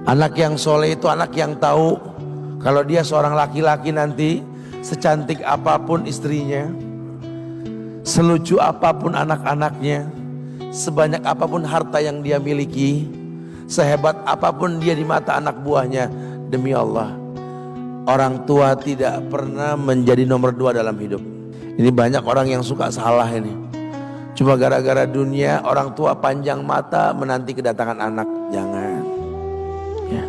Anak yang soleh itu anak yang tahu kalau dia seorang laki-laki nanti, secantik apapun istrinya, selucu apapun anak-anaknya, sebanyak apapun harta yang dia miliki, sehebat apapun dia di mata anak buahnya, demi Allah, orang tua tidak pernah menjadi nomor 2 dalam hidup. Ini banyak orang yang suka salah ini. Cuma gara-gara dunia, orang tua panjang mata menanti kedatangan anak. Jangan ya.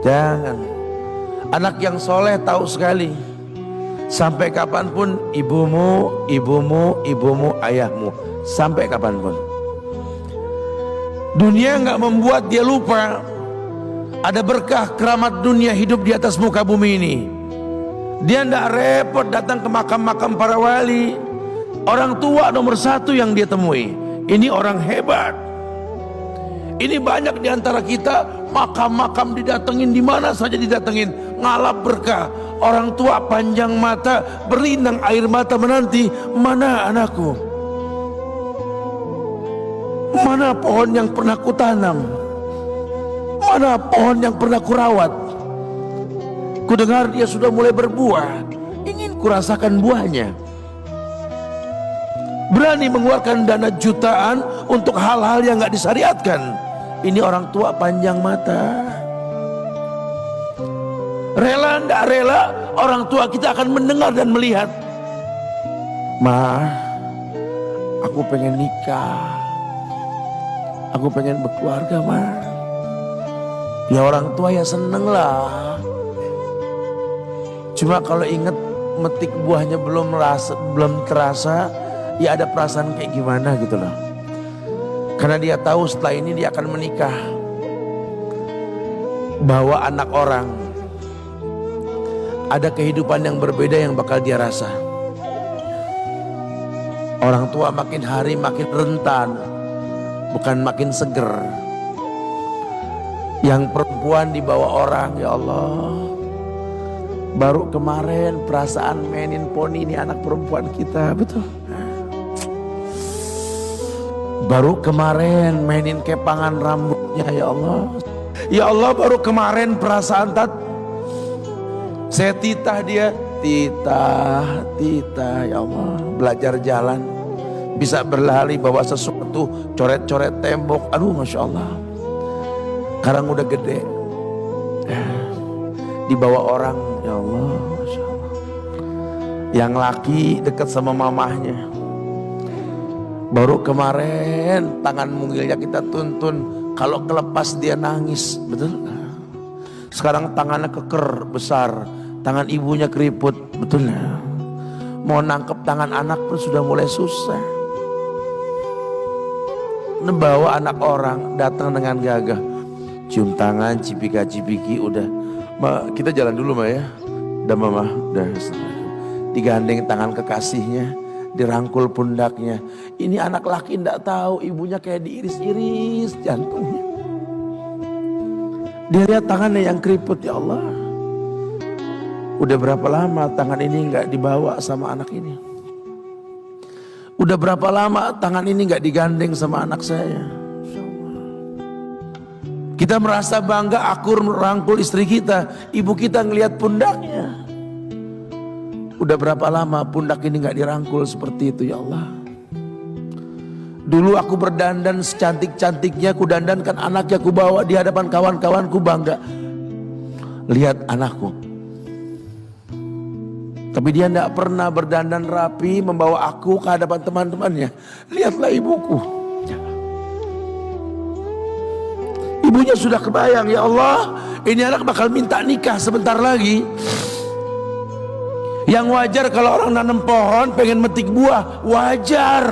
Jangan. Anak yang soleh tahu sekali, sampai kapanpun ibumu, ayahmu, sampai kapanpun. Dunia nggak membuat dia lupa ada berkah keramat dunia hidup di atas muka bumi ini. Dia nggak repot datang ke makam-makam para wali. Orang tua nomor 1 yang dia temui. Ini orang hebat. Ini banyak di antara kita makam-makam didatengin, di mana saja didatengin, ngalap berkah. Orang tua panjang mata, berlinang air mata menanti, mana anakku? Mana pohon yang pernah kutanam? Mana pohon yang pernah kurawat? Kudengar dia sudah mulai berbuah, ingin kurasakan buahnya. Berani mengeluarkan dana jutaan untuk hal-hal yang gak disyariatkan. Ini orang tua panjang mata. Rela ndak rela, orang tua kita akan mendengar dan melihat. Ma, aku pengen nikah, aku pengen berkeluarga, Ma. Ya orang tua ya seneng lah. Cuma kalau inget metik buahnya belum terasa, ya ada perasaan kayak gimana gitu loh. Karena dia tahu setelah ini dia akan menikah. Bahwa anak orang ada kehidupan yang berbeda yang bakal dia rasa. Orang tua makin hari makin rentan, bukan makin seger. Yang perempuan dibawa orang, ya Allah. Baru kemarin perasaan mainin poni, ini anak perempuan kita, betul. Baru kemarin mainin kepangan rambutnya, ya Allah. Ya Allah, baru kemarin perasaan saya titah dia, titah, ya Allah. Belajar jalan, bisa berlari bawa sesuatu, coret-coret tembok, aduh Masya Allah. Sekarang udah gede, dibawa orang, ya Allah, Masya Allah. Yang laki dekat sama mamahnya. Baru kemarin tangan mungilnya kita tuntun, kalau kelepas dia nangis, betul? Sekarang tangannya keker besar, tangan ibunya keriput, betul? Mau nangkep tangan anak pun sudah mulai susah. Membawa anak orang datang dengan gagah, cium tangan, cipika-cipiki, udah. Ma, kita jalan dulu Ma ya. Udah Mama, udah. Digandeng tangan kekasihnya, dirangkul pundaknya. Ini anak laki ndak tahu ibunya kayak diiris-iris jantungnya. Dia lihat tangannya yang keriput, ya Allah. Udah berapa lama tangan ini nggak dibawa sama anak ini? Udah berapa lama tangan ini nggak digandeng sama anak saya? Kita merasa bangga akur merangkul istri kita, ibu kita ngelihat pundaknya. Udah berapa lama pundak ini gak dirangkul seperti itu, ya Allah. Dulu aku berdandan secantik-cantiknya, ku dandankan anaknya, ku bawa di hadapan kawan-kawanku bangga. Lihat anakku. Tapi dia gak pernah berdandan rapi membawa aku ke hadapan teman-temannya. Lihatlah ibuku. Ibunya sudah kebayang, ya Allah, ini anak bakal minta nikah sebentar lagi. Yang wajar kalau orang nanam pohon pengen metik buah, wajar.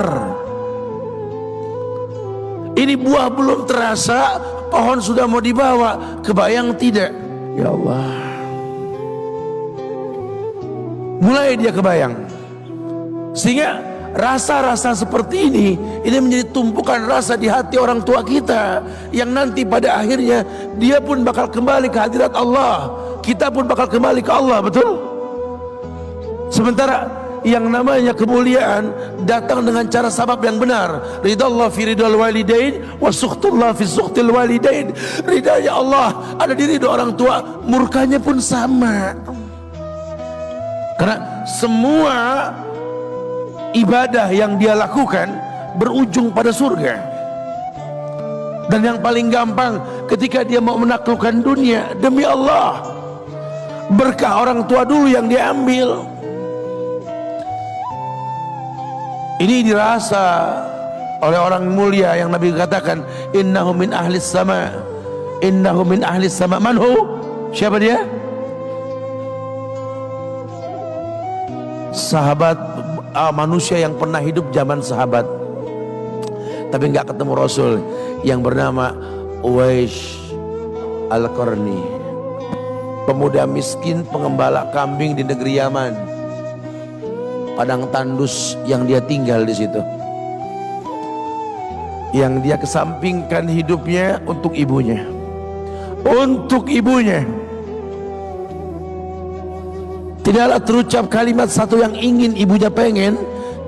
Ini buah belum terasa, pohon sudah mau dibawa, kebayang tidak? Ya Allah. Mulai dia kebayang. Sehingga rasa-rasa seperti ini menjadi tumpukan rasa di hati orang tua kita, yang nanti pada akhirnya dia pun bakal kembali ke hadirat Allah, kita pun bakal kembali ke Allah, betul? Sementara yang namanya kemuliaan datang dengan cara sabab yang benar. Ridallah fi ridal walidain wa sukhtullah fi sukhtil walidain. Ridanya Allah ada di ridho orang tua, murkanya pun sama. Karena semua ibadah yang dia lakukan berujung pada surga. Dan yang paling gampang ketika dia mau menaklukkan dunia, demi Allah, berkah orang tua dulu yang dia ambil. Ini dirasa oleh orang mulia yang Nabi katakan, innahu min ahlis sama, innahu min ahlis sama. Manhu? Siapa dia? Sahabat, manusia yang pernah hidup zaman sahabat tapi nggak ketemu Rasul, yang bernama Uwais Al-Qarni, pemuda miskin pengembala kambing di negeri Yaman. Padang tandus yang dia tinggal di situ, yang dia kesampingkan hidupnya untuk ibunya, untuk ibunya. Tidaklah terucap kalimat satu yang ingin ibunya pengen,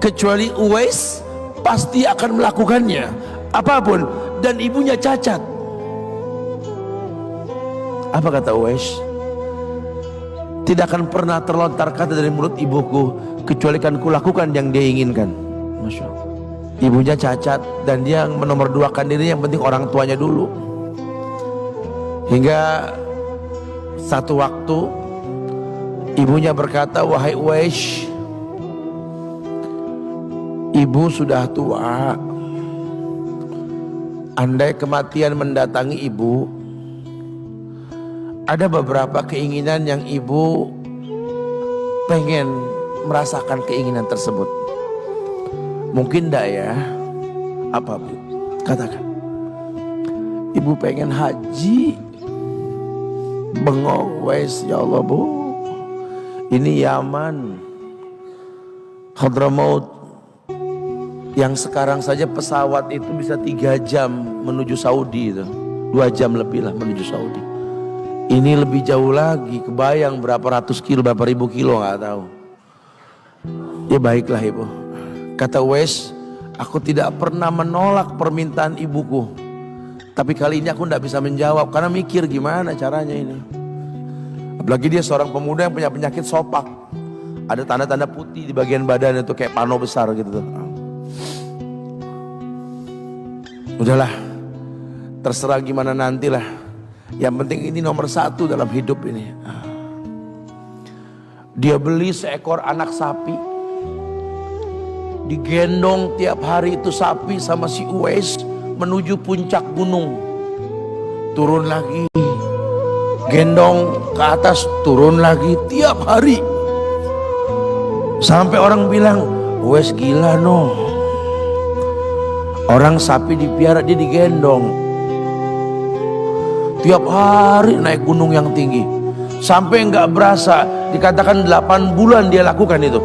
kecuali Uwais pasti akan melakukannya apapun, dan ibunya cacat. Apa kata Uwais? Tidak akan pernah terlontar kata dari mulut ibuku kecuali kan kulakukan yang dia inginkan. Masya Allah. Ibunya cacat dan dia menomorduakan diri, yang penting orang tuanya dulu. Hingga satu waktu ibunya berkata, wahai Uwais, ibu sudah tua. Andai kematian mendatangi ibu, ada beberapa keinginan yang ibu pengen merasakan keinginan tersebut. Mungkin enggak ya? Apa bu? Katakan. Ibu pengen haji. Bengong, Uwais, ya Allah bu, ini Yaman, Hadramaut, yang sekarang saja pesawat itu bisa 3 jam menuju Saudi itu. 2 jam lebih lah menuju Saudi. Ini lebih jauh lagi, kebayang berapa ratus kilo, berapa ribu kilo nggak tahu. Ya baiklah ibu. Kata Uwais, aku tidak pernah menolak permintaan ibuku, tapi kali ini aku tidak bisa menjawab karena mikir gimana caranya ini. Apalagi dia seorang pemuda yang punya penyakit sopak, ada tanda-tanda putih di bagian badan itu kayak pano besar gitu. Udahlah, terserah gimana nantilah. Yang penting ini nomor 1 dalam hidup ini. Dia beli seekor anak sapi, digendong tiap hari itu sapi sama si Uwais menuju puncak gunung. Turun lagi, gendong ke atas, turun lagi tiap hari. Sampai orang bilang, Uwais gila no. Orang sapi dipiara, dia digendong tiap hari naik gunung yang tinggi. Sampai nggak berasa, dikatakan 8 bulan dia lakukan itu.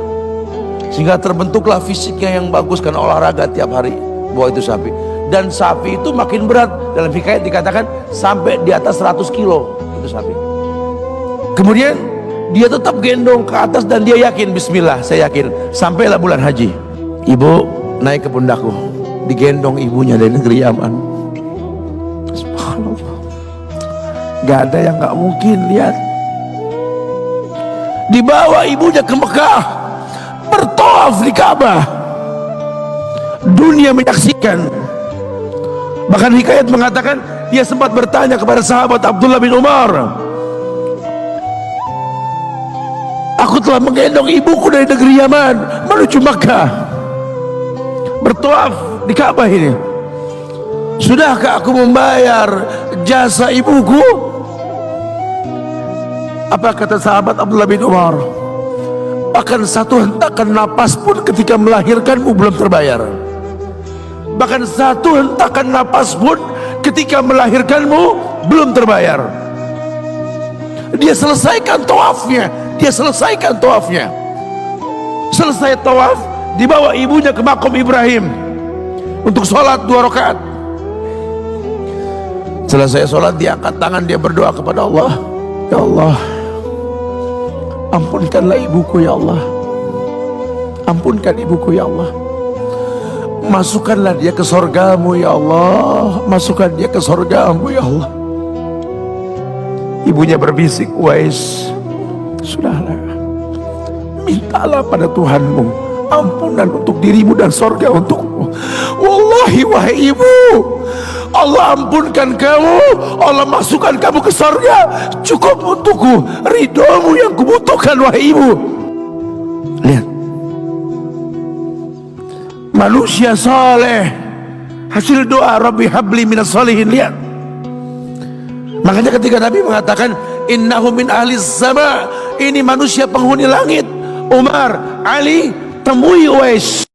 Sehingga terbentuklah fisiknya yang bagus karena olahraga tiap hari bawa itu sapi. Dan sapi itu makin berat, dalam hikayat dikatakan sampai di atas 100 kilo itu sapi. Kemudian dia tetap gendong ke atas dan dia yakin, bismillah saya yakin. Sampailah bulan haji, ibu naik ke pundakku, digendong ibunya dari negeri Yaman. Subhanallah, gak ada yang gak mungkin. Lihat, dibawa ibunya ke Mekah, bertawaf di Ka'bah, dunia menyaksikan. Bahkan hikayat mengatakan dia sempat bertanya kepada sahabat Abdullah bin Umar, aku telah menggendong ibuku dari negeri Yaman menuju Makkah, bertawaf di Ka'bah ini. Sudahkah aku membayar jasa ibuku? Apa kata sahabat Abdullah bin Umar? Bahkan satu hentakan napas pun ketika melahirkanmu belum terbayar. Bahkan satu hentakan napas pun ketika melahirkanmu belum terbayar. Dia selesaikan tawafnya, dia selesaikan tawafnya. Selesai tawaf, dibawa ibunya ke makom Ibrahim untuk sholat 2 rakaat. Selesai sholat, dia angkat tangan, dia berdoa kepada Allah, ya Allah, ampunkanlah ibuku ya Allah. ampunkan ibuku ya Allah. Masukkanlah dia ke sorgamu ya Allah. Masukkan dia ke sorgamu ya Allah. Ibunya berbisik, Uwais, sudahlah, mintalah pada Tuhanmu ampunan untuk dirimu dan sorga untukmu. Wallahi wahai ibu, Allah ampunkan kamu, Allah masukkan kamu ke sorga, cukup untukku, ridhomu yang kubutuhkan wahai ibu. Lihat, manusia saleh, hasil doa Rabbi habli minas sholihin. Lihat, makanya ketika Nabi mengatakan innahu min ahli sama, ini manusia penghuni langit, Umar, Ali, temui Uwais.